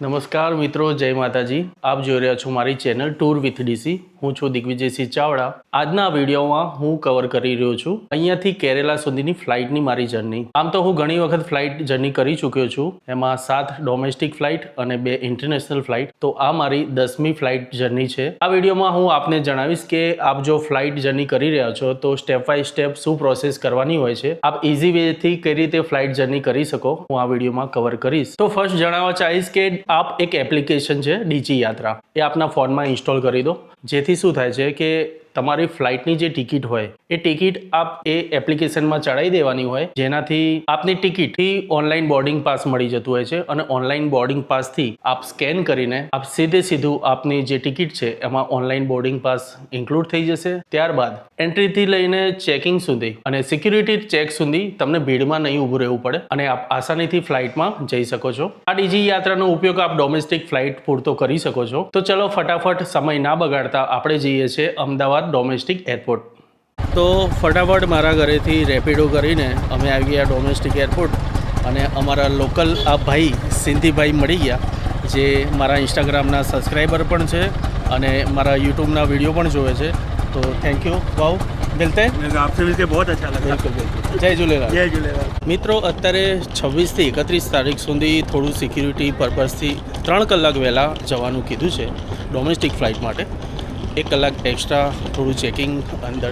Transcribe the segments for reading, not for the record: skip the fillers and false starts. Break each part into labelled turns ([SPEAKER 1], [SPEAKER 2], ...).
[SPEAKER 1] નમસ્કાર મિત્રો, જય માતાજી. આપ જોઈ રહ્યા છો મારી ચેનલ ટૂર વિથ ડીસી. હું છું દિગ્વિજયસિંહ ચાવડા. આજના વિડીયોમાં હું કવર કરી રહ્યો છું અહીંયાથી કેરેલા સુધીની ફ્લાઇટની મારી જર્ની. આમ તો હું ઘણી વખત ફ્લાઇટ જર્ની કરી ચૂક્યો છું, એમાં 7 ડોમેસ્ટિક ફ્લાઇટ અને 2 ઇન્ટરનેશનલ ફ્લાઇટ. તો આ મારી 10મી ફ્લાઇટ જર્ની છે. આ વિડીયોમાં હું આપને જણાવીશ કે આપ જો ફ્લાઇટ જર્ની કરી રહ્યા છો તો સ્ટેપ બાય સ્ટેપ શું પ્રોસેસ કરવાની હોય છે, આપ ઇઝી વેથી કઈ રીતે ફ્લાઇટ જર્ની કરી શકો, હું આ વિડીયોમાં કવર કરીશ. તો ફર્સ્ટ જણાવવા ચાહીશ કે આપ એક એપ્લિકેશન છે ડીજી યાત્રા, એ આપના ફોનમાં ઇન્સ્ટોલ કરી દો. જેથી શું થાય છે કે તમારી ફ્લાઇટની જે ટિકિટ હોય એ ટિકિટ આપ એ એપ્લિકેશનમાં ચડાવી દેવાની હોય, જેનાથી આપની ટિકિટથી ઓનલાઈન બોર્ડિંગ પાસ મળી જતું હોય છે. અને ઓનલાઈન બોર્ડિંગ પાસથી આપ સ્કેન કરીને આપ સીધું આપની જે ટિકિટ છે એમાં ઓનલાઈન બોર્ડિંગ પાસ ઇન્ક્લુડ થઈ જશે. ત્યારબાદ એન્ટ્રીથી લઈને ચેકિંગ સુધી અને સિક્યુરિટી ચેક સુધી તમને ભીડમાં નહીં ઊભું રહેવું પડે અને આપ આસાનીથી ફ્લાઇટમાં જઈ શકો છો. આ ડીજી યાત્રાનો ઉપયોગ આપ ડોમેસ્ટિક ફ્લાઇટ પૂરતો કરી શકો છો. તો ચલો ફટાફટ સમય ના બગાડતા આપણે જઈએ છીએ અમદાવાદ ડોમેસ્ટિક એરપોર્ટ. તો ફટાફટ મારા ઘરેથી રેપિડો કરીને અમે આવી ગયા ડોમેસ્ટિક એરપોર્ટ અને અમારા લોકલ આ ભાઈ સિંધીભાઈ મળી ગયા, જે મારા ઇન્સ્ટાગ્રામના સબસ્ક્રાઈબર પણ છે અને મારા યુટ્યુબના વિડીયો પણ જોવે છે. તો થેન્ક યુ. વાવ, મિલતે
[SPEAKER 2] आपसे मिलकर बहुत अच्छा लगा.
[SPEAKER 1] બિલકુલ. જય ઝૂલેલાલ.
[SPEAKER 2] जय झूलेलाल.
[SPEAKER 1] મિત્રો, અત્યારે 26 થી 31 તારીખ સુધી થોડું સિક્યુરિટી પર્પઝથી 3 કલાક વહેલા જવાનું કીધું છે ડોમેસ્ટિક ફ્લાઇટ માટે. 1 કલાક એક્સ્ટ્રા થોડું ચેકિંગ અંદર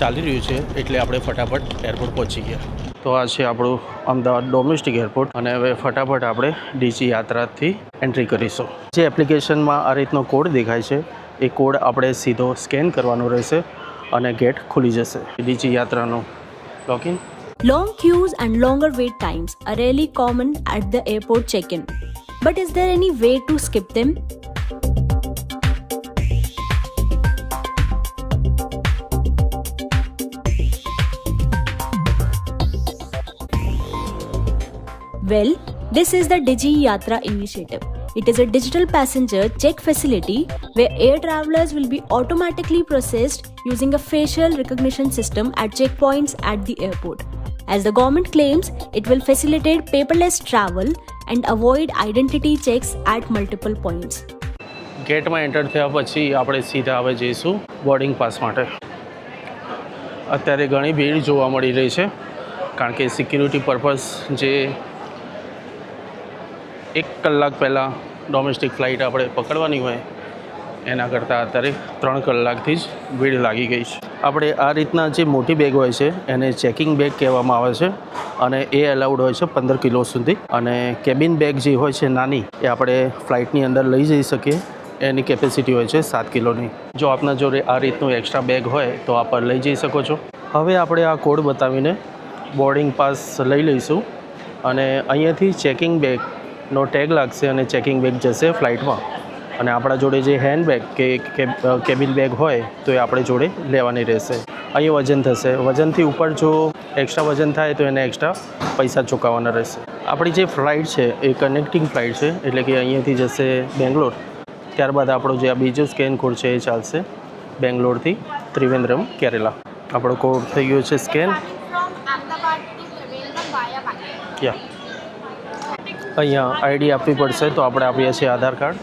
[SPEAKER 1] ચાલી રહ્યું છે, એટલે આપણે ફટાફટ એરપોર્ટ પહોંચી ગયા. તો આ છે આપણું અમદાવાદ ડોમેસ્ટિક એરપોર્ટ અને હવે ફટાફટ આપણે ડીજી યાત્રાથી એન્ટ્રી કરીશું. જે એપ્લિકેશનમાં આ રીતનો કોડ દેખાય છે એ કોડ આપણે સીધો સ્કેન કરવાનો રહેશે અને ગેટ ખુલી જશે. ડીજી યાત્રાનો login.
[SPEAKER 3] Long queues and longer wait times are really common at the airport check-in. But is there any way to skip them? Well, this is the Digi Yatra initiative. It is a digital passenger check facility where air travelers will be automatically processed using a facial recognition system at checkpoints at the airport. As the government claims, it will facilitate paperless travel and avoid identity checks at multiple points.
[SPEAKER 1] ગેટમાં enter થયા પછી આપણે સીધા હવે જઈશું boarding pass માટે. અત્યારે ઘણી ભીડ જોવા મળી રહી છે, કારણ કે સિક્યુરિટી પર્પઝ જે 1 કલાક પહેલાં ડોમેસ્ટિક ફ્લાઇટ આપણે પકડવાની હોય એના કરતાં અત્યારે 3 કલાકથી જ ભીડ લાગી ગઈ છે. આપણે આ રીતના જે મોટી બેગ હોય છે એને ચેકિંગ બેગ કહેવામાં આવે છે અને એ અલાઉડ હોય છે 15 કિલો સુધી. અને કેબિન બેગ જે હોય છે નાની, એ આપણે ફ્લાઇટની અંદર લઈ જઈ શકીએ. એની કેપેસિટી હોય છે 7 કિલોની. જો આપના જોડે આ રીતનું એક્સ્ટ્રા બેગ હોય તો આપ લઈ જઈ શકો છો. હવે આપણે આ કોડ બતાવીને બોર્ડિંગ પાસ લઈ લઈશું અને અહીંયાથી ચેકિંગ બેગનો ટેગ લાગશે અને ચેકિંગ બેગ જશે ફ્લાઇટમાં. અને આપણા જોડે જે હેન્ડ બેગ કે કેબિન બેગ હોય તો એ આપણે જોડે લેવાની રહેશે. અહીં વજન થશે, વજનથી ઉપર જો એક્સ્ટ્રા વજન થાય તો એને એક્સ્ટ્રા પૈસા ચૂકવવાના રહેશે. આપણી જે ફ્લાઇટ છે એ કનેક્ટિંગ ફ્લાઇટ છે, એટલે કે અહીંયાથી જશે બેંગ્લોર. ત્યારબાદ આપણો જે આ બીજો સ્કેન કોડ છે એ ચાલશે બેંગ્લોરથી ત્રિવેન્દ્રમ કેરેલા. આપણો કોડ થઈ ગયો છે સ્કેન. યા અહીંયા આઈડી આપવી પડશે, તો આપણે આપીએ છીએ આધાર કાર્ડ.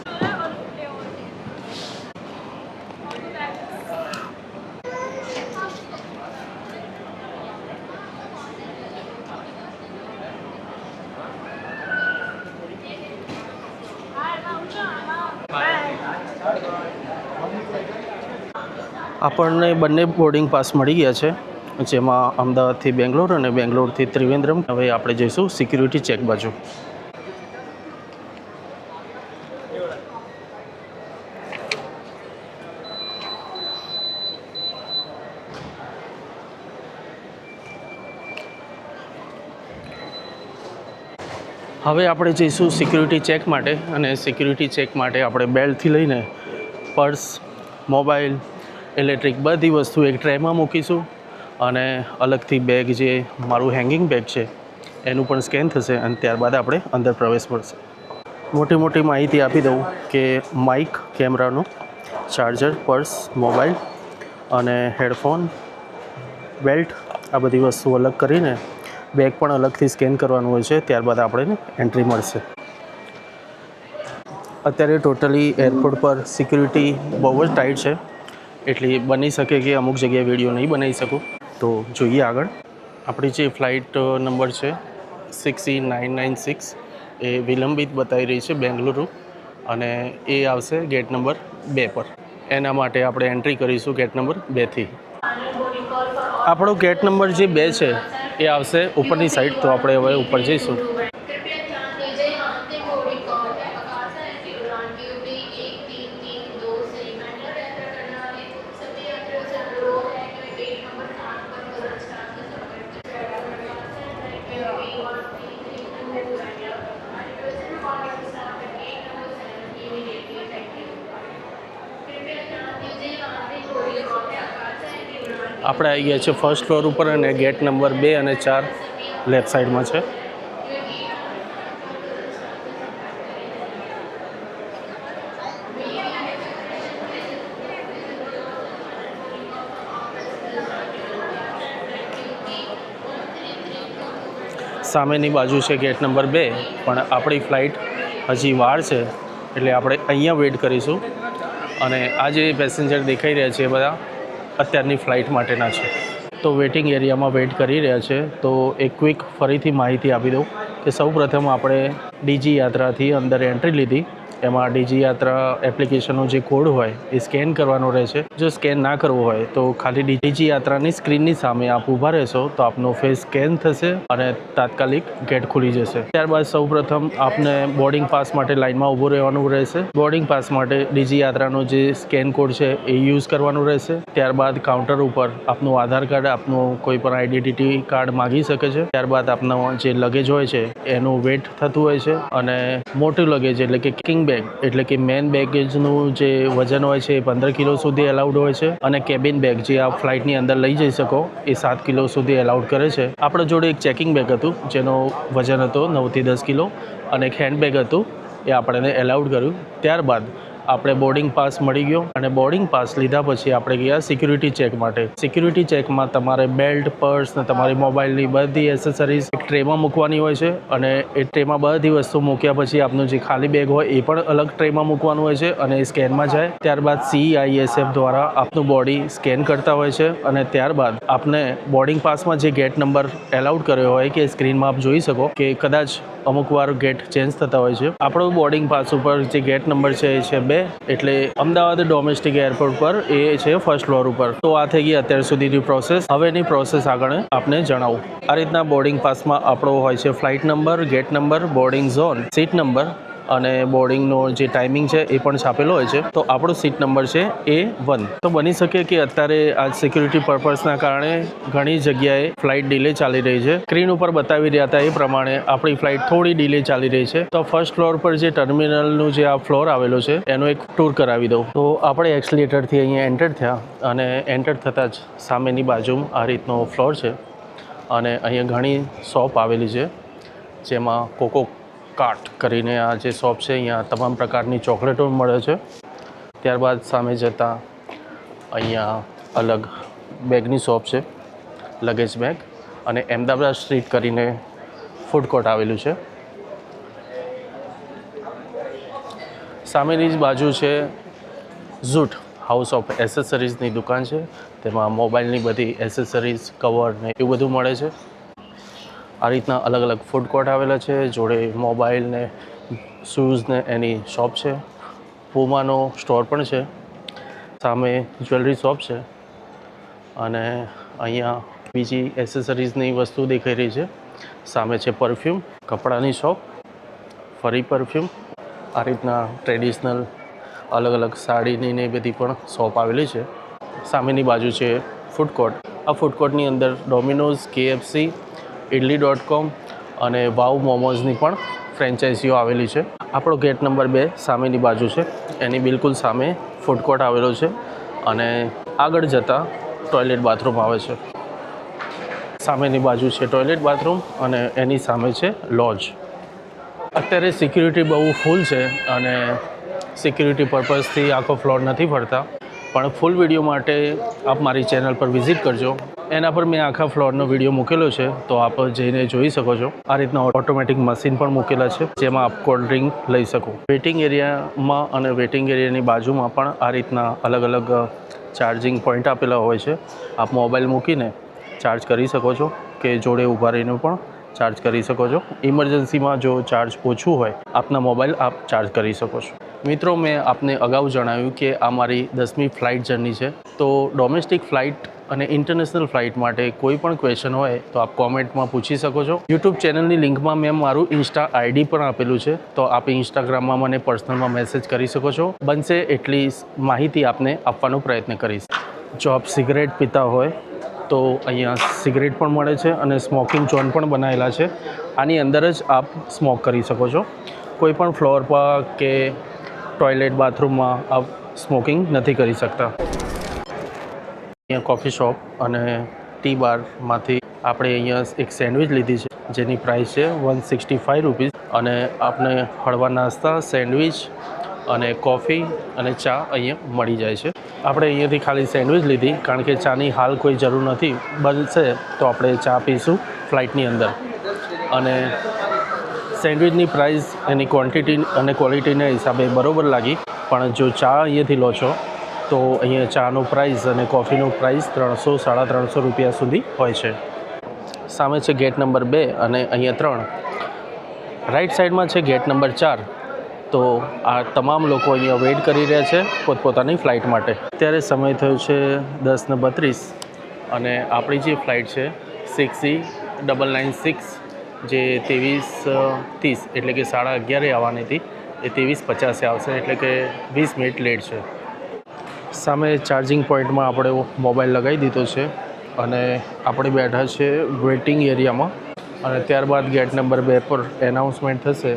[SPEAKER 1] આપણને બંને બોર્ડિંગ પાસ મળી ગયા છે, જેમાં અમદાવાદથી બેંગ્લોર અને બેંગ્લોરથી ત્રિવેન્દ્રમ. હવે આપણે જઈશું સિક્યુરિટી ચેક બાજુ. હવે આપણે જઈશું સિક્યુરિટી ચેક માટે. અને સિક્યુરિટી ચેક માટે આપણે બેલ્ટથી લઈને પર્સ, મોબાઈલ, ઇલેક્ટ્રિક બધી વસ્તુ એક ટ્રેમાં મૂકીશું અને અલગથી બેગ જે મારું હેંગિંગ બેગ છે એનું પણ સ્કેન થશે અને ત્યારબાદ આપણે અંદર પ્રવેશ મળશે. મોટી માહિતી આપી દઉં કે માઇક, કેમેરાનું, ચાર્જર, પર્સ, મોબાઈલ અને હેડફોન, બેલ્ટ, આ બધી વસ્તુ અલગ કરીને બેગ પણ અલગથી સ્કેન કરવાનું હોય છે. ત્યારબાદ આપણે એન્ટ્રી મળશે. અત્યારે ટોટલી એરપોર્ટ પર સિક્યુરિટી બહુ જ ટાઈટ છે, એટલે બની શકે કે અમુક જગ્યાએ વિડીયો નહીં બનાવી શકું. તો જોઈએ આગળ. આપણી જે ફ્લાઇટ નંબર છે 6E996 એ વિલંબિત બતાવી રહી છે બેંગલુરુ, અને એ આવશે ગેટ નંબર 2 પર. એના માટે આપણે એન્ટ્રી કરીશું ગેટ નંબર 2થી. આપણો ગેટ નંબર જે 2 છે એ આવશે ઉપરની સાઈડ, તો આપણે હવે ઉપર જઈશું. આપણે આવી ગયા છે ફર્સ્ટ ફ્લોર ઉપર, અને ગેટ નંબર 2 અને 4 લેફ્ટ સાઈડમાં છે. સામેની બાજુ છે ગેટ નંબર 2, પણ આપણી ફ્લાઇટ હજી વાર છે, એટલે આપણે અહીંયા વેઇટ કરીશું. અને આ જે પેસેન્જર દેખાઈ રહ્યા છે એ બધા અત્યારની ફ્લાઇટ માટેના છે, તો વેઇટિંગ એરિયામાં વેઇટ કરી રહ્યા છે. તો એક ક્વિક ફરીથી માહિતી આપી દઉં કે સૌપ્રથમ આપણે ડીજી યાત્રાથી અંદર એન્ટ્રી લીધી. એમાં ડીજી યાત્રા એપ્લિકેશનનો જે કોડ હોય એ સ્કેન કરવાનો રહેશે. જો સ્કેન ના કરવો હોય તો ખાલી ડીજી યાત્રાની સ્ક્રીનની સામે આપ ઊભા રહેશો તો આપનો ફેસ સ્કેન થશે અને તાત્કાલિક ગેટ ખુલી જશે. ત્યારબાદ સૌપ્રથમ આપને બોર્ડિંગ પાસ માટે લાઇનમાં ઊભું રહેવાનું રહેશે. બોર્ડિંગ પાસ માટે ડીજી યાત્રાનો જે સ્કેન કોડ છે એ યુઝ કરવાનું રહેશે. ત્યારબાદ કાઉન્ટર ઉપર આપનું આધાર કાર્ડ, આપનું કોઈ પણ આઈડેન્ટિટી કાર્ડ માગી શકે છે. ત્યારબાદ આપનો જે લગેજ હોય છે એનું વેટ થતું હોય છે, અને મોટું લગેજ એટલે કે કિંગ બેગ એટલે કે મેન બેગેજનું જે વજન હોય છે એ 15 કિલો સુધી એલાઉડ હોય છે, અને કેબિન બેગ જે આપ ફ્લાઇટની અંદર લઈ જઈ શકો એ 7 કિલો સુધી એલાઉડ કરે છે. આપણા જોડે એક ચેકિંગ બેગ હતું જેનો વજન હતો 9 થી 10 કિલો, અને એક હેન્ડ બેગ હતું એ આપણને એલાઉડ કર્યું. ત્યારબાદ આપણે બોર્ડિંગ પાસ મળી ગયો, અને બોર્ડિંગ પાસ લીધા પછી આપણે ગયા સિક્યુરિટી ચેક માટે. સિક્યુરિટી ચેકમાં તમારે બેલ્ટ, પર્સ ને તમારી મોબાઈલની બધી એસેસરીઝ એક ટ્રેમાં મૂકવાની હોય છે, અને એ ટ્રેમાં બધી વસ્તુ મૂક્યા પછી આપનું જે ખાલી બેગ હોય એ પણ અલગ ટ્રેમાં મૂકવાનું હોય છે, અને એ સ્કેનમાં જાય. ત્યારબાદ CISF દ્વારા આપનું બોડી સ્કેન કરતા હોય છે, અને ત્યારબાદ આપને બોર્ડિંગ પાસમાં જે ગેટ નંબર એલાઉડ કર્યો હોય કે સ્ક્રીનમાં આપ જોઈ શકો કે કદાચ અમુક વાર ગેટ ચેન્જ થતા હોય છે. આપણો બોર્ડિંગ પાસ ઉપર જે ગેટ નંબર છે એ છે 2, એટલે અમદાવાદ ડોમેસ્ટિક એરપોર્ટ પર એ છે ફર્સ્ટ ફ્લોર ઉપર. તો આ થઈ ગઈ અત્યાર સુધીની પ્રોસેસ. હવેની પ્રોસેસ આગળ આપને જણાવું. આ રીતના બોર્ડિંગ પાસમાં આપણો હોય છે flight number, gate number, boarding zone, seat number, અને બોર્ડિંગનો જે ટાઈમિંગ છે એ પણ છાપેલો હોય છે. તો આપણો સીટ નંબર છે A1. તો બની શકે કે અત્યારે આ સિક્યુરિટી પર્પઝના કારણે ઘણી જગ્યાએ ફ્લાઇટ ડિલે ચાલી રહી છે. સ્ક્રીન ઉપર બતાવી રહ્યા હતા એ પ્રમાણે આપણી ફ્લાઇટ થોડી ડિલે ચાલી રહી છે. તો ફર્સ્ટ ફ્લોર પર જે ટર્મિનલનું જે આ ફ્લોર આવેલો છે એનો એક ટૂર કરાવી દઉં. તો આપણે એક્સલેટરથી અહીંયા એન્ટર થયા, અને એન્ટર થતાં જ સામેની બાજુમાં આ રીતનો ફ્લોર છે, અને અહીંયા ઘણી શોપ આવેલી છે, જેમાં કોકો કાર્ટ કરીને આ જે શોપ છે અહીંયા તમામ પ્રકારની ચોકલેટો મળે છે. ત્યારબાદ સામે જતાં અહીંયા અલગ બેગની શોપ છે, લગેજ બેગ, અને અમદાવાદ સ્ટ્રીટ કરીને ફૂડ કોર્ટ આવેલું છે. સામેની જ બાજુ છે ઝૂટ હાઉસ ઓફ એસેસરીઝની દુકાન છે. તેમાં મોબાઈલની બધી એસેસરીઝ, કવર ને એવું બધું મળે છે. આ રીતના અલગ અલગ ફૂડ કોર્ટ આવેલા છે, જોડે મોબાઈલ ને શૂઝ ને એની શોપ છે. પૂમાનો સ્ટોર પણ છે. સામે જ્વેલરી શોપ છે, અને અહીંયા બીજી એસેસરીઝની વસ્તુ દેખાઈ રહી છે. સામે છે પરફ્યુમ, કપડાની શોપ, ફરી પરફ્યુમ. આ રીતના ટ્રેડિશનલ અલગ અલગ સાડીની ને બધી પણ શોપ આવેલી છે. સામેની બાજુ છે ફૂડ કોર્ટ. આ ફૂડ કોર્ટની અંદર ડોમિનોઝ, KFC, idli.com અને વાવ મોમોઝની પણ ફ્રેન્ચાઇઝીઓ આવેલી છે. આપણો ગેટ નંબર 2 સામેની બાજુ છે, એની બિલકુલ સામે ફૂડ કોર્ટ આવેલો છે, અને આગળ જતાં ટોયલેટ બાથરૂમ આવે છે. સામેની બાજુ છે ટોયલેટ બાથરૂમ, અને એની સામે છે લોજ. અત્યારે સિક્યુરિટી બહુ ફૂલ છે, અને સિક્યુરિટી પર્પઝથી આખો ફ્લોર નથી ફરતા, પણ ફૂલ વિડીયો માટે આપ મારી ચેનલ પર વિઝિટ કરજો. એના પર મેં આખા ફ્લોરનો વિડીયો મૂકેલો છે, તો આપ જઈને જોઈ શકો છો. આ રીતના ઓટોમેટિક મશીન પણ મૂકેલા છે, જેમાં આપ કોલ્ડ ડ્રિંક લઈ શકો. વેઇટિંગ એરિયામાં અને વેઇટિંગ એરિયાની બાજુમાં પણ આ રીતના અલગ અલગ ચાર્જિંગ પોઈન્ટ આપેલા હોય છે. આપ મોબાઈલ મૂકીને ચાર્જ કરી શકો છો કે જોડે ઊભા રહીને પણ ચાર્જ કરી શકો છો. ઇમરજન્સીમાં જો ચાર્જ ઓછું હોય આપના મોબાઈલ આપ ચાર્જ કરી શકો છો. મિત્રો, મેં આપને અગાઉ જણાવ્યું કે આ મારી 10મી ફ્લાઇટ જર્ની છે. તો ડોમેસ્ટિક ફ્લાઇટ અને ઇન્ટરનેશનલ ફ્લાઇટ માટે કોઈ પણ ક્વેશ્ચન હોય તો આપ કોમેન્ટમાં પૂછી શકો છો. યુટ્યુબ ચેનલની લિંકમાં મેં મારું ઇન્સ્ટા આઈડી પણ આપેલું છે, તો આપ ઇન્સ્ટાગ્રામમાં મને પર્સનલમાં મેસેજ કરી શકો છો. બનશે એટલી માહિતી આપને આપવાનો પ્રયત્ન કરીશ. જો આપ સિગરેટ પીતા હોય તો અહીંયા સિગરેટ પણ મળે છે અને સ્મોકિંગ ઝોન પણ બનાવેલા છે. આની અંદર જ આપ સ્મોક કરી શકો છો. કોઈ પણ ફ્લોર પર કે ટોયલેટ બાથરૂમમાં આપ સ્મોકિંગ નથી કરી શકતા. અહીંયા કોફી શોપ અને ટી બારમાંથી આપણે અહીંયા એક સેન્ડવિચ લીધી છે, જેની પ્રાઇસ છે 165 રૂપીસ. અને આપણે હળવા નાસ્તા, સેન્ડવિચ અને કોફી અને ચા અહીંયા મળી જાય છે. આપણે અહીંયાથી ખાલી સેન્ડવિચ લીધી, કારણ કે ચાની હાલ કોઈ જરૂર નથી. બનશે તો આપણે ચા પીશું ફ્લાઇટની અંદર. અને સેન્ડવિચની પ્રાઇસ એની ક્વોન્ટિટી અને ક્વોલિટીના હિસાબે બરાબર લાગી. પણ જો ચા અહીંયાથી લો છો તો અહીંયા ચાનો પ્રાઇસ અને કોફીનો પ્રાઇસ 300-350 રૂપિયા સુધી હોય છે. સામે છે ગેટ નંબર 2 અને અહીંયા 3. રાઈટ સાઈડમાં છે ગેટ નંબર 4. તો આ તમામ લોકો અહીંયા વેઇટ કરી રહ્યા છે પોતપોતાની ફ્લાઇટ માટે. અત્યારે સમય થયો છે 10:32 અને આપણી જે ફ્લાઇટ છે 6E996 જે 23:30 એટલે કે 11:30 આવવાની હતી, એ 23:50 આવશે, એટલે કે 20 મિનિટ લેટ છે. સામે ચાર્જિંગ પોઈન્ટમાં આપણે મોબાઈલ લગાવી દીધો છે અને આપણે બેઠા છે વેઇટિંગ એરિયામાં. અને ત્યારબાદ ગેટ નંબર 2 પર એનાઉન્સમેન્ટ થશે,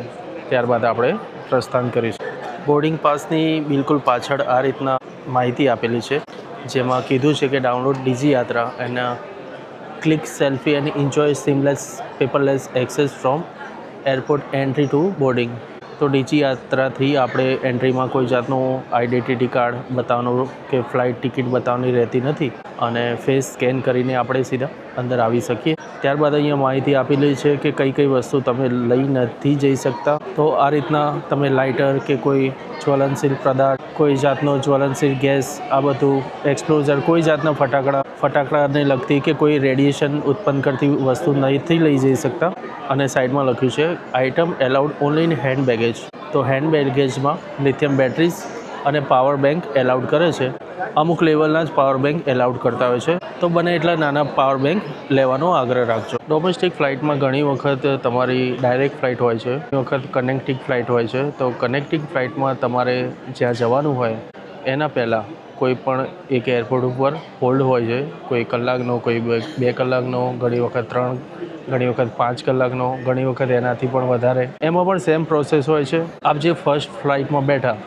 [SPEAKER 1] ત્યારબાદ આપણે પ્રસ્થાન કરીશું. બોર્ડિંગ પાસની બિલકુલ પાછળ આ રીતના માહિતી આપેલી છે, જેમાં કીધું છે કે ડાઉનલોડ ડીજી યાત્રા એના click selfie and enjoy seamless paperless access from airport entry to boarding. તો ડીજી યાત્રાથી આપણે એન્ટ્રીમાં કોઈ જાતનું આઈડેન્ટિટી કાર્ડ બતાવવાનું કે ફ્લાઇટ ટિકિટ બતાવવાની રહેતી નથી અને ફેસ સ્કેન કરીને આપણે સીધા અંદર આવી શકીએ. ત્યારબાદ અહીંયા માહિતી આપેલી છે કે કઈ કઈ વસ્તુ તમે લઈ નથી જઈ શકતા. તો આ રીતના તમે લાઇટર કે કોઈ જ્વલનશીલ પદાર્થ, કોઈ જાતનો જ્વલનશીલ ગેસ, આ બધું એક્સપ્લોઝર, કોઈ જાતના ફટાકડાને લગતી કે કોઈ રેડિયેશન ઉત્પન્ન કરતી વસ્તુ નથી લઈ જઈ શકતા. અને સાઈડમાં લખ્યું છે item allowed only in hand baggage. તો હેન્ડ બેગેજમાં લિથિયમ બેટરીઝ અને પાવર બેંક એલાઉડ કરે છે. અમુક લેવલના જ પાવર બેંક એલાઉડ કરતા હોય છે, તો બને એટલા નાના પાવર બેંક લેવાનો આગ્રહ રાખજો. ડોમેસ્ટિક ફ્લાઇટમાં ઘણી વખત તમારી ડાયરેક્ટ ફ્લાઇટ હોય છે, ઘણી વખત કનેક્ટિંગ ફ્લાઇટ હોય છે. તો કનેક્ટિંગ ફ્લાઇટમાં તમારે જ્યાં જવાનું હોય એના પહેલાં કોઈ પણ એક એરપોર્ટ ઉપર હોલ્ડ હોય છે, કોઈ કલાકનો, કોઈ 2 કલાકનો, ઘણી વખત 3, ઘણી વખત 5 કલાકનો, ઘણી વખત એનાથી પણ વધારે. એમાં પણ સેમ પ્રોસેસ હોય છે. આપ જે ફર્સ્ટ ફ્લાઇટમાં બેઠા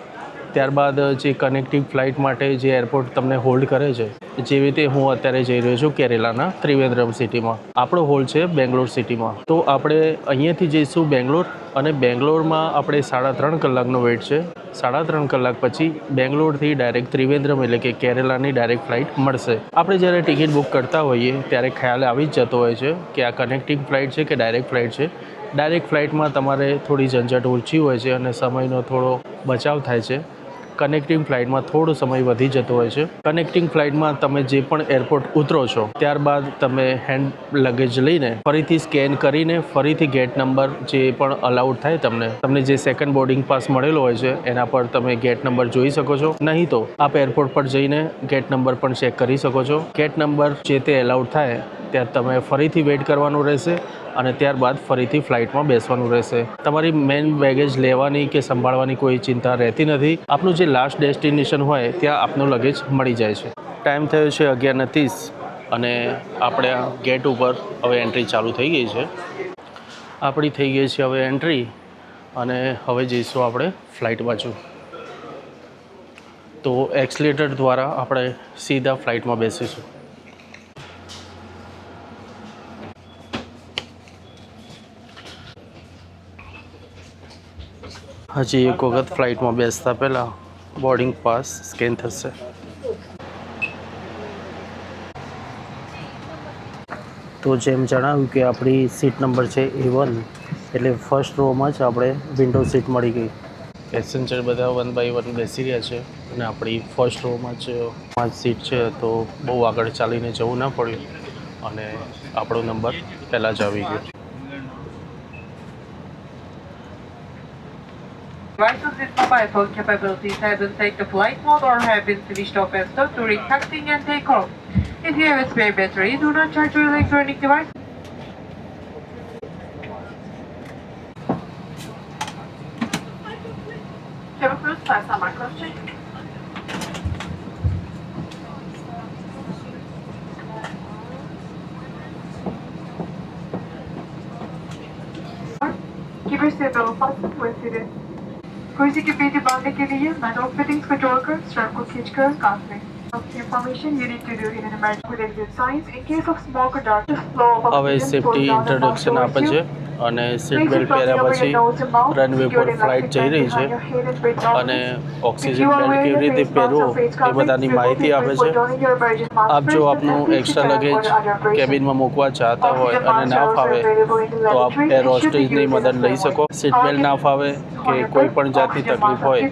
[SPEAKER 1] ત્યારબાદ જે કનેક્ટિંગ ફ્લાઇટ માટે જે એરપોર્ટ તમને હોલ્ડ કરે છે, જેવી રીતે હું અત્યારે જઈ રહ્યો છું કેરેલાના ત્રિવેન્દ્રમ સિટીમાં, આપણો હોલ્ડ છે બેંગ્લોર સિટીમાં. તો આપણે અહીંયાથી જઈશું બેંગ્લોર અને બેંગ્લોરમાં આપણે 3.5 કલાકનો વેઇટ છે. 3.5 કલાક પછી બેંગ્લોરથી ડાયરેક્ટ ત્રિવેન્દ્રમ એટલે કે કેરેલાની ડાયરેક્ટ ફ્લાઇટ મળશે. આપણે જ્યારે ટિકિટ બુક કરતા હોઈએ ત્યારે ખ્યાલ આવી જ જતો હોય છે કે આ કનેક્ટિંગ ફ્લાઇટ છે કે ડાયરેક્ટ ફ્લાઇટ છે. ડાયરેક્ટ ફ્લાઇટમાં તમારે થોડી ઝંઝટ ઓછી હોય છે અને સમયનો થોડો બચાવ થાય છે. કનેક્ટિંગ ફ્લાઇટમાં થોડો સમય વધી જતો હોય છે. કનેક્ટિંગ ફ્લાઇટમાં તમે જે પણ એરપોર્ટ ઉતરો છો ત્યારબાદ તમે હેન્ડ લગેજ લઈને ફરીથી સ્કેન કરીને ફરીથી ગેટ નંબર જે પણ અલાઉડ થાય તમને જે સેકન્ડ બોર્ડિંગ પાસ મળેલો હોય છે એના પર તમે ગેટ નંબર જોઈ શકો છો. નહીં તો આપ એરપોર્ટ પર જઈને ગેટ નંબર પણ ચેક કરી શકો છો. ગેટ નંબર જે તે એલાઉડ થાય ત્યાં તમે ફરીથી વેઇટ કરવાનું રહેશે અને ત્યારબાદ ફરીથી ફ્લાઇટમાં બેસવાનું રહેશે. તમારી મેઇન બેગેજ લેવાની કે સંભાળવાની કોઈ ચિંતા રહેતી નથી. આપનું જે લાસ્ટ ડેસ્ટિનેશન હોય ત્યાં આપનું લગેજ મળી જાય છે. ટાઈમ થયો છે 11:30 અને આપણે ગેટ ઉપર હવે એન્ટ્રી ચાલુ થઈ ગઈ છે. આપણી થઈ ગઈ છે હવે એન્ટ્રી અને હવે જઈશું આપણે ફ્લાઇટ બાજુ. તો એક્સલેટર દ્વારા આપણે સીધા ફ્લાઇટમાં બેસીશું. હજી એક વખત ફ્લાઇટમાં બેસતા પહેલાં બોર્ડિંગ પાસ સ્કેન થશે. તો જેમ જણાવ્યું કે આપણી સીટ નંબર છે A1, એટલે ફર્સ્ટ રોમાં જ આપણે વિન્ડો સીટ મળી ગઈ. પેસેન્જર બધા 1 બાય 1 બેસી રહ્યા છે અને આપણી ફર્સ્ટ રોમાં જ સીટ છે, તો બહુ આગળ ચાલીને જવું ના પડ્યું અને આપણો નંબર પહેલાં જ આવી ગયો.
[SPEAKER 4] Devices with mobile phone capabilities have been set to flight mode or have been switched off and stopped during taxiing and takeoff. If you have a spare battery, do not charge your electronic device. Cabin crew, pass on my question. Keep your seatbelt fastened when seated. कुर्सी के पीछे बांधने के लिए metal fittings को जोड़कर strap को खींचकर काट लें. Information you need to do in an emergency with exit signs in case of smoke or dark flow of
[SPEAKER 1] હવે
[SPEAKER 4] oxygen
[SPEAKER 1] સેફટી ઇન્ટ્રોડક્શન આપે છે અને સીટ બેલ્ટ પહેર્યા પછી રનવે પર ફ્લાઇટ જઈ રહી છે અને ઓક્સિજન બેલ્ટ કેવી રીતે પહેરવો એ બધાની માહિતી આપે છે. આપ જો આપનું એક્સ્ટ્રા લગેજ કેબિનમાં મૂકવા ચાહતા હોય અને ના ફાવે તો આપ એર હોસ્ટેજની મદદ લઈ શકો. સીટ બેલ્ટ ના ફાવે કે કોઈ પણ જાતની તકલીફ હોય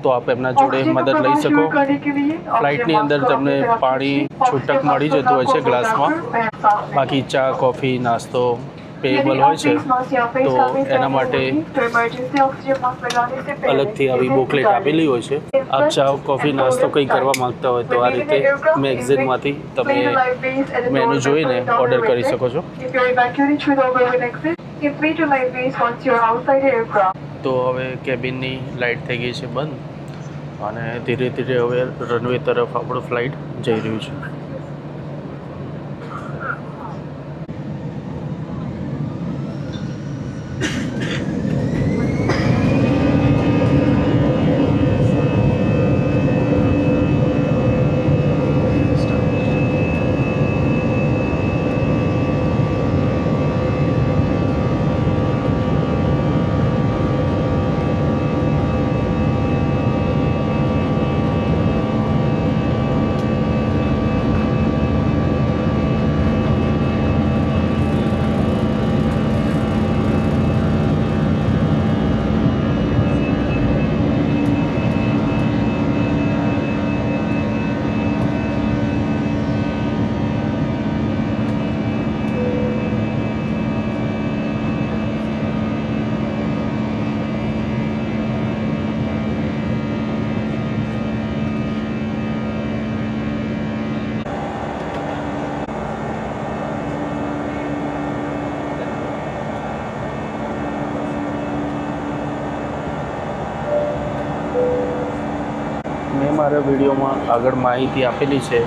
[SPEAKER 1] તો આપ એમના જોડે મદદ લઈ શકો. ફ્લાઇટની અંદર તમને પાણી છૂટક મળી જતું હોય છે ગ્લાસમાં, બાકી ચા કોફી નાસ્તો પેએબલ હોય છે, તો એના માટે અલગથી આવી બુકલેટ આપેલી હોય છે. આપ ચા કોફી નાસ્તો કંઈ કરવા માંગતા હોય તો આ રીતે મેગઝીનમાંથી તમે મેનુ જોઈને ઓર્ડર કરી શકો છો. તો હવે કેબિનની લાઇટ થઈ ગઈ છે બંધ અને ધીરે ધીરે હવે રનવે તરફ આપણું ફ્લાઇટ જઈ રહ્યું છે. મેં મારા વિડીયોમાં આગળ માહિતી આપેલી છે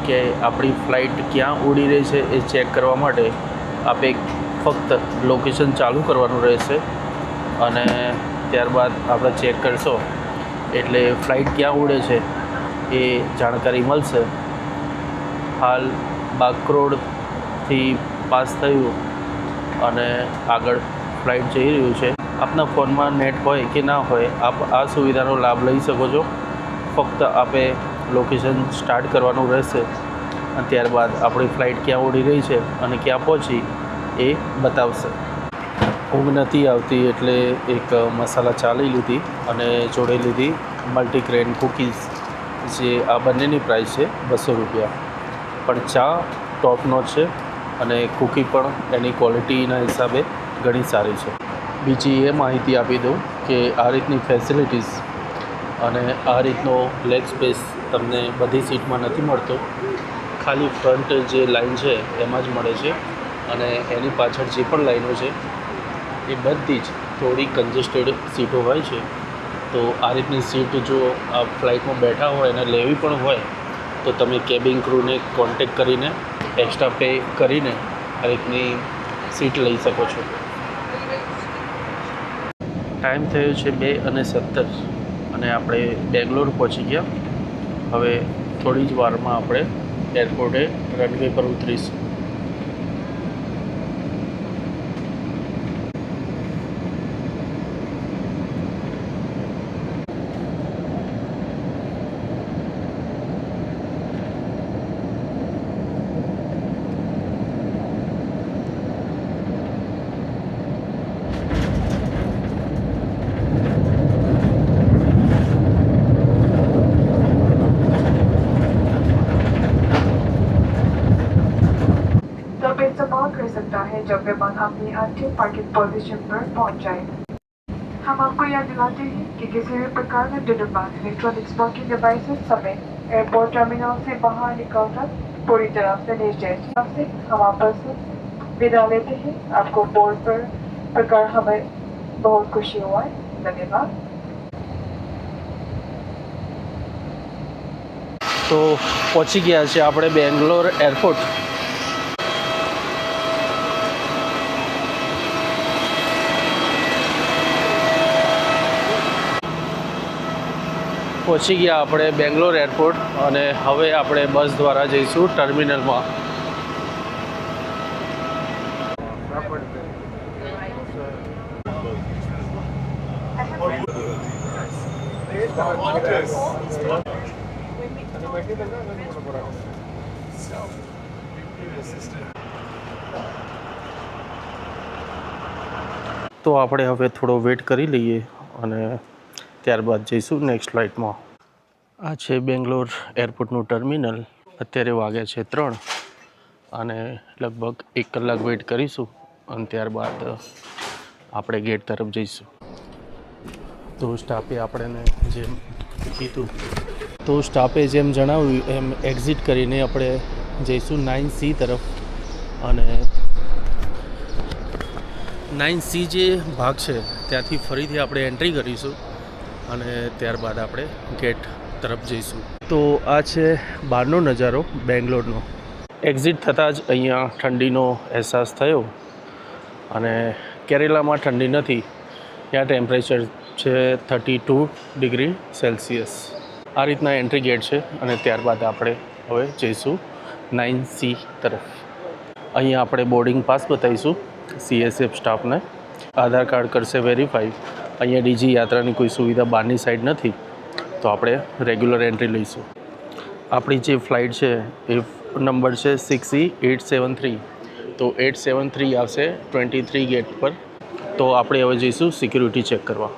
[SPEAKER 1] કે આપણી ફ્લાઇટ ક્યાં ઉડી રહી છે એ ચેક કરવા માટે આપે ફક્ત લોકેશન ચાલુ કરવાનું રહેશે અને ત્યારબાદ આપણે ચેક કરશો એટલે ફ્લાઇટ ક્યાં ઉડે છે એ જાણકારી મળશે. હાલ બાગરોડથી પાસ થયું અને આગળ ફ્લાઇટ જઈ રહ્યું છે. આપના ફોનમાં નેટ હોય કે ના હોય, આપ આ સુવિધાનો લાભ લઈ શકો છો. ફક્ત આપે લોકેશન સ્ટાર્ટ કરવાનું રહેશે અને ત્યારબાદ આપણી ફ્લાઇટ ક્યાં ઉડી રહી છે અને ક્યાં પહોંચી એ બતાવશે. ઊંઘ નથી આવતી એટલે એક મસાલા ચા લઈ લીધી અને જોડે લીધી મલ્ટીગ્રેન કૂકીઝ, જે આ બંનેની પ્રાઇસ છે 200 રૂપિયા. પણ ચા ટોપ નોચ છે અને કૂકી પણ એની ક્વોલિટીના હિસાબે ઘણી સારી છે. બીજી એ માહિતી આપી દઉં કે આ રીતની ફેસિલિટીઝ અને આ રીતનો લેગ સ્પેસ તમને બધી સીટમાં નથી મળતો. ખાલી ફ્રન્ટ જે લાઇન છે એમાં જ મળે છે અને એની પાછળ જે પણ લાઈનો છે એ બધી જ થોડી કન્જેસ્ટેડ સીટો હોય છે. તો આ રીતની સીટ જો આ ફ્લાઇટમાં બેઠા હોય અને લેવી પણ હોય તો તમે કેબિન ક્રૂને કોન્ટેક કરીને એક્સ્ટ્રા પે કરીને આ રીતની સીટ લઈ શકો છો. ટાઈમ થયો છે 2:17 અને આપણે બેંગ્લોર પહોંચી ગયા. હવે થોડી જ વારમાં આપણે એરપોર્ટે રનવે પર ઉતરીશું.
[SPEAKER 4] जब विमान अपनी अंतिम पार्किंग पोजीशन पर पहुंच जाए। हम आपको याद दिलाते हैं कि किसी भी प्रकार का डिडम्बा इलेक्ट्रॉनिक स्मोकिंग डिवाइसेस समेत एयरपोर्ट टर्मिनल से बाहर निकलकर पूरी तरह से निर्देश से हम आपस से विदा लेते हैं। आपको बोर्ड पर प्रकार हमें बहुत खुशी हुआ है। धन्यवाद।
[SPEAKER 1] તો પહોંચી ગયા છે આપણે બેંગ્લોર એરપોર્ટ. પહોંચી ગયા આપણે બેંગ્લોર એરપોર્ટ અને હવે આપણે બસ દ્વારા જઈશું ટર્મિનલમાં. તો આપણે હવે થોડો વેટ કરી લઈએ અને ત્યારબાદ જઈશું નેક્સ્ટ ફ્લાઇટમાં. આ છે બેંગ્લોર એરપોર્ટનું ટર્મિનલ. અત્યારે વાગ્યા છે 3 અને લગભગ 1 કલાક વેટ કરીશું અને ત્યારબાદ આપણે ગેટ તરફ જઈશું. તો સ્ટાફે આપણને જેમ જણાવ્યું એમ એક્ઝિટ કરીને આપણે જઈશું 9C તરફ. અને 9C જે ભાગ છે ત્યાંથી ફરીથી આપણે એન્ટ્રી કરીશું અને ત્યારબાદ આપણે ગેટ તરફ જઈશું. તો આ છે બહારનો નજારો બેંગ્લોરનો. એક્ઝિટ થતાં જ અહીંયા ઠંડીનો અહેસાસ થયો અને કેરેલામાં ઠંડી નથી. ત્યાં ટેમ્પરેચર છે 32 ડિગ્રી સેલ્સિયસ. આ રીતના એન્ટ્રી ગેટ છે અને ત્યારબાદ આપણે હવે જઈશું 9C તરફ. અહીંયા આપણે બોર્ડિંગ પાસ બતાવીશું CSF સ્ટાફને. આધાર કાર્ડ કરશે વેરીફાઈ. અહીંયા ડીજી યાત્રાની કોઈ સુવિધા બહારની સાઈડ નથી તો આપણે રેગ્યુલર એન્ટ્રી લઈશું. આપણી જે ફ્લાઇટ છે એ નંબર છે 6E873. તો 873 આવશે 23 ગેટ પર. તો આપણે હવે જઈશું સિક્યુરિટી ચેક કરવા.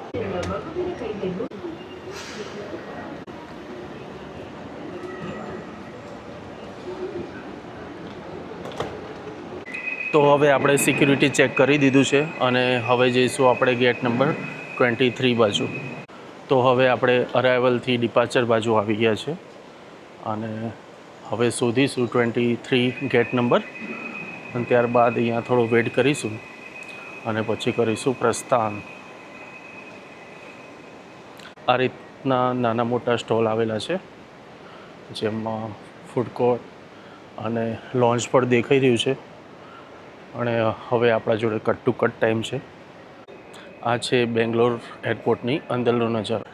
[SPEAKER 1] તો હવે આપણે સિક્યુરિટી ચેક કરી દીધું છે અને હવે જઈશું આપણે ગેટ નંબર 23 બાજુ. તો હવે આપણે અરાઇવલથી ડિપાર્ચર બાજુ આવી ગયા છે અને હવે શોધીશું 23 ગેટ નંબર અને ત્યારબાદ અહીંયા થોડો વેટ કરીશું અને પછી કરીશું પ્રસ્થાન. આ રીતના નાના મોટા સ્ટોલ આવેલા છે જેમાં ફૂડ કોર્ટ અને લોન્ચ પણ દેખાઈ રહ્યું છે. અને હવે આપણા જોડે કટ ટુ કટ ટાઈમ છે. આ છે બેંગ્લોર એરપોર્ટની અંદરનો નજારો,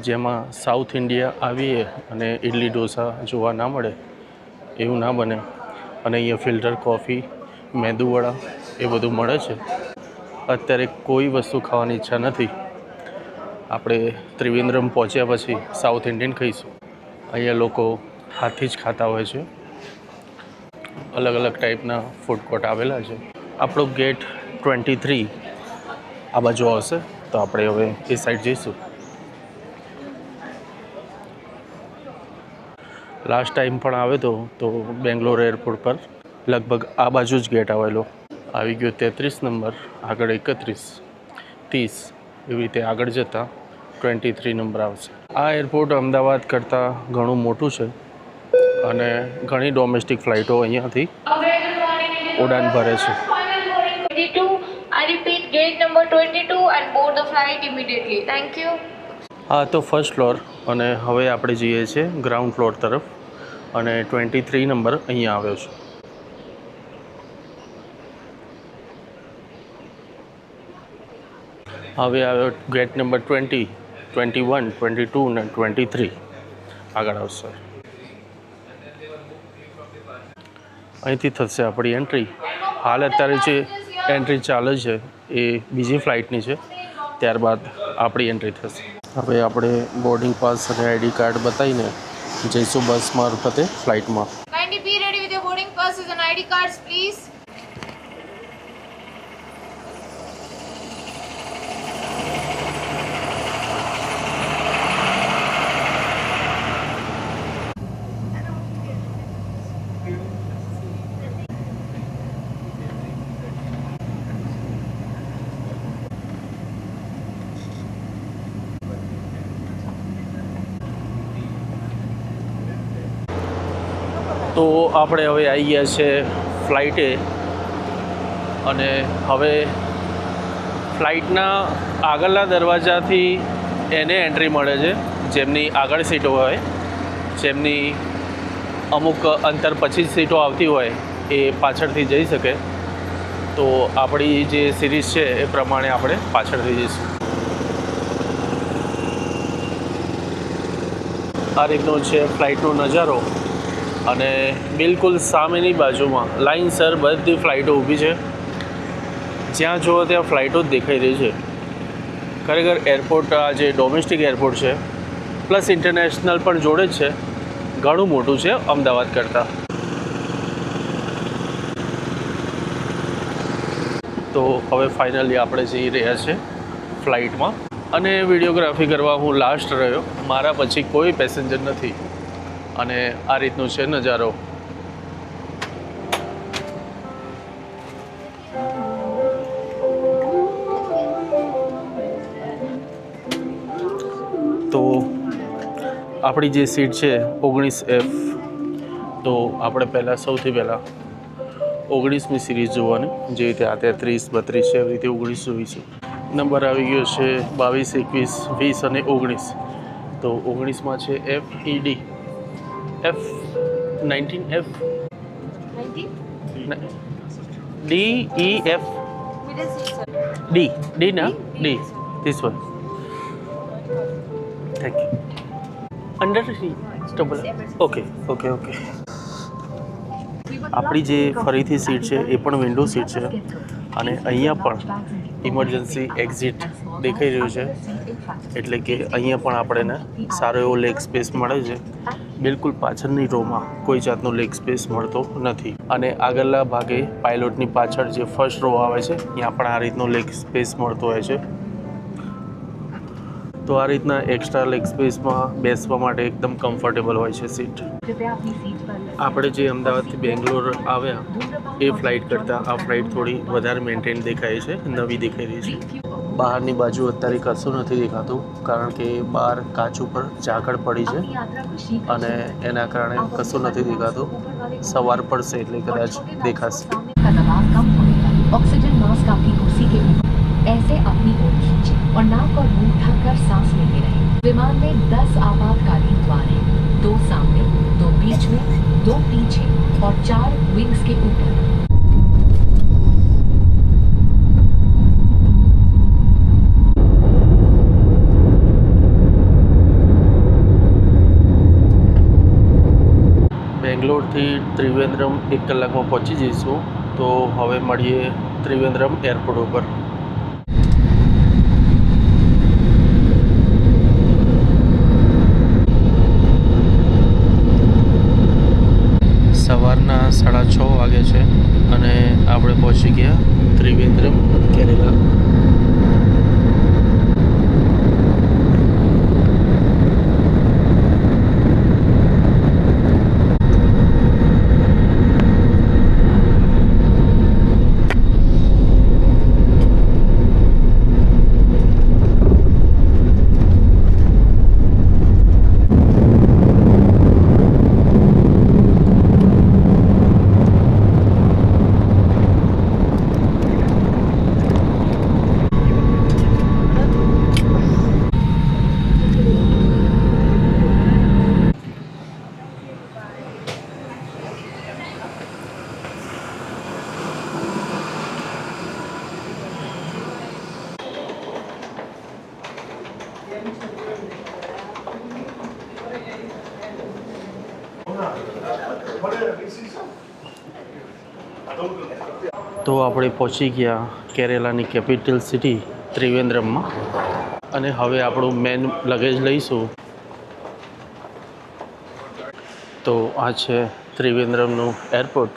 [SPEAKER 1] જેમાં સાઉથ ઇન્ડિયા આવીએ અને ઇડલી ઢોસા જોવા ના મળે એવું ના બને. અને અહીંયા ફિલ્ટર કોફી, મેદુવડા એ બધું મળે છે. અત્યારે કોઈ વસ્તુ ખાવાની ઈચ્છા નથી. આપણે ત્રિવેન્દ્રમ પહોંચ્યા પછી સાઉથ ઇન્ડિયન ખાઈશું. અહીંયા લોકો હાથથી જ ખાતા હોય છે. અલગ અલગ ટાઈપના ફૂડ કોર્ટ આવેલા છે. આપણો ગેટ 23 આ બાજુ આવશે તો આપણે હવે એ સાઈડ જઈશું. લાસ્ટ ટાઈમ પણ આવ્યો તો બેંગ્લોર એરપોર્ટ પર લગભગ આ બાજુ જ ગેટ આવેલો. આવી ગયો 33 નંબર, આગળ 31, 30 એવી રીતે આગળ જતાં 23 નંબર આવશે. આ એરપોર્ટ અમદાવાદ કરતાં ઘણું મોટું છે અને ઘણી ડોમેસ્ટિક ફ્લાઇટો અહીંયાથી ઉડાન ભરે છે.
[SPEAKER 5] I repeat, gate number 22 and board the flight immediately. Thank you.
[SPEAKER 1] હા, તો ફર્સ્ટ ફ્લોર અને હવે આપણે જઈએ છીએ ગ્રાઉન્ડ ફ્લોર તરફ અને 23 નંબર અહીંયા આવ્યો છે. હવે આવ્યો ગેટ નંબર 20, 21, 22 અને 23 આગળ આવશે. અહીંથી થશે આપણી એન્ટ્રી. હાલ અત્યારે જે એન્ટ્રી ચાલે છે એ બીજી ફ્લાઇટની છે, ત્યારબાદ આપણી એન્ટ્રી થશે. હવે આપણે બોર્ડિંગ પાસ અને આઈડી કાર્ડ બતાવીને જઈશું બસ મારફતે ફ્લાઇટમાં.
[SPEAKER 5] Kindly be ready with your boarding passes and ID cards, please.
[SPEAKER 1] તો આપણે હવે આવી ગયા છે ફ્લાઇટે અને હવે ફ્લાઇટના આગળના દરવાજાથી એને એન્ટ્રી મળે છે જેમની આગળ સીટો હોય, જેમની અમુક અંતર પછી સીટો આવતી હોય એ પાછળથી જઈ શકે. તો આપણી જે સિરીઝ છે એ પ્રમાણે આપણે પાછળથી જઈશું. આ રીતનો છે ફ્લાઇટનો નજારો અને બિલકુલ સામેની બાજુમાં લાઇનસર બધી ફ્લાઇટો ઊભી છે. જ્યાં જુઓ ત્યાં ફ્લાઇટો જ દેખાઈ રહી છે. ખરેખર એરપોર્ટ આ જે ડોમેસ્ટિક એરપોર્ટ છે પ્લસ ઇન્ટરનેશનલ પણ જોડે જ છે, ઘણું મોટું છે અમદાવાદ કરતાં. તો હવે ફાઇનલી આપણે જઈ રહ્યા છે ફ્લાઇટમાં અને વિડીયોગ્રાફી કરવા હું લાસ્ટ રહ્યો. મારા પછી કોઈ પેસેન્જર નથી અને આ રીતનું છે નજારો. તો આપણી જે સીટ છે 19F. તો આપણે સૌથી પહેલાં 19મી સિરીઝ જોવાની, જે રીતે આ 33, 32 છે એવી રીતે 19 જોઈશું. નંબર આવી ગયો છે 22, 21, 20 અને 19. તો 19માં છે FED, F19F, DEF, D ના D, this one. Thank you. Under double. Okay. આપણી જે ફરીથી સીટ છે એ પણ વિન્ડો સીટ છે અને અહીંયા પણ ઇમરજન્સી એક્ઝિટ દેખાઈ રહ્યું છે, એટલે કે અહીંયા પણ આપણને સારો એવો લેગ સ્પેસ મળે છે. બિલકુલ પાછળની રોમાં કોઈ જાતનો લેગ સ્પેસ મળતો નથી અને આગળના ભાગે પાયલોટની પાછળ જે ફર્સ્ટ રો આવે છે ત્યાં પણ આ રીતનો લેગ સ્પેસ મળતો હોય છે. તો આ રીતના એક્સ્ટ્રા લેગ સ્પેસમાં બેસવા માટે એકદમ કમ્ફર્ટેબલ હોય છે સીટ. આપણે જે અમદાવાદથી બેંગ્લોર આવ્યા એ ફ્લાઇટ કરતાં આ ફ્લાઇટ થોડી વધારે મેન્ટેન દેખાય છે, નવી દેખાઈ રહી છે. બહારની બાજુ અત્યારે કશું નથી દેખાતું કારણ કે બહાર કાચ ઉપર ઝાકળ પડી છે અને એના કારણે કશું નથી દેખાતું. સવાર પડશે એટલે કદાચ દેખાશે.
[SPEAKER 6] ऑक्सीजन मास्क आपकी कुर्सी के ऊपर ऐसे अपनी ओर खींचे और नाक और मुंह ढककर सांस लेते रहें. विमान में 10 आपातकालीन द्वार हैं, 2 सामने, 2 बीच में, 2 पीछे और 4 विंग्स के ऊपर.
[SPEAKER 1] બેંગ્લોરથી ત્રિવેન્દ્રમ 1 કલાકમાં પહોંચી જઈશું. તો હવે મળીએ ત્રિવેન્દ્રમ એરપોર્ટ ઉપર. સવારના 6:30 વાગે છે અને આપણે પહોંચી ગયા ત્રિવેન્દ્રમ કેરેલા. તો આપણે પહોંચી ગયા કેરેલાની કેપિટલ સિટી ત્રિવેન્દ્રમમાં અને હવે આપણું મેન લગેજ લઈશું. તો આ છે ત્રિવેન્દ્રમનું એરપોર્ટ.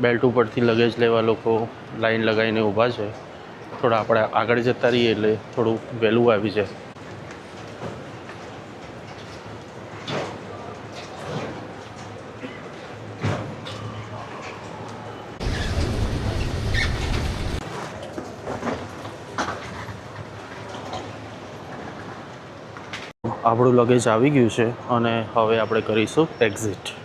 [SPEAKER 1] બેલ્ટ ઉપરથી લગેજ લેવા લોકો લાઈન લગાવીને ઊભા છે. થોડા આપણે આગળ જતા રહીએ એટલે થોડું વહેલું આવી જાય. આપણું લગેજ આવી ગયું છે અને હવે આપણે કરીશું એક્ઝિટ.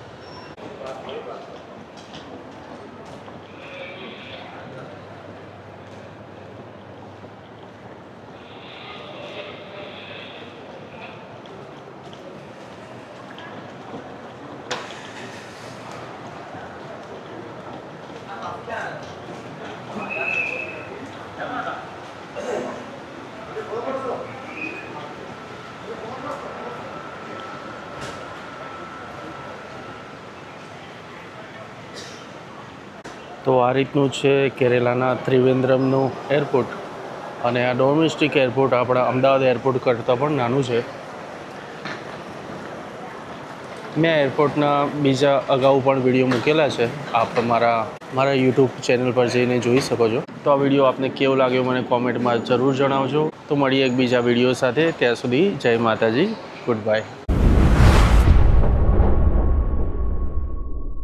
[SPEAKER 1] તો આ રીતનું છે કેરેલાના ત્રિવેન્દ્રમનું એરપોર્ટ અને આ ડોમેસ્ટિક એરપોર્ટ આપણા અમદાવાદ એરપોર્ટ કરતાં પણ નાનું છે. મેં એરપોર્ટના બીજા અગાઉ પણ વિડીયો મૂકેલા છે, આપ મારા યુટ્યુબ ચેનલ પર જઈને જોઈ શકો છો. તો આ વિડીયો આપને કેવો લાગ્યો મને કોમેન્ટમાં જરૂર જણાવજો. તો મળીએ એક બીજા વિડીયો સાથે. ત્યાં સુધી જય માતાજી, ગુડ બાય.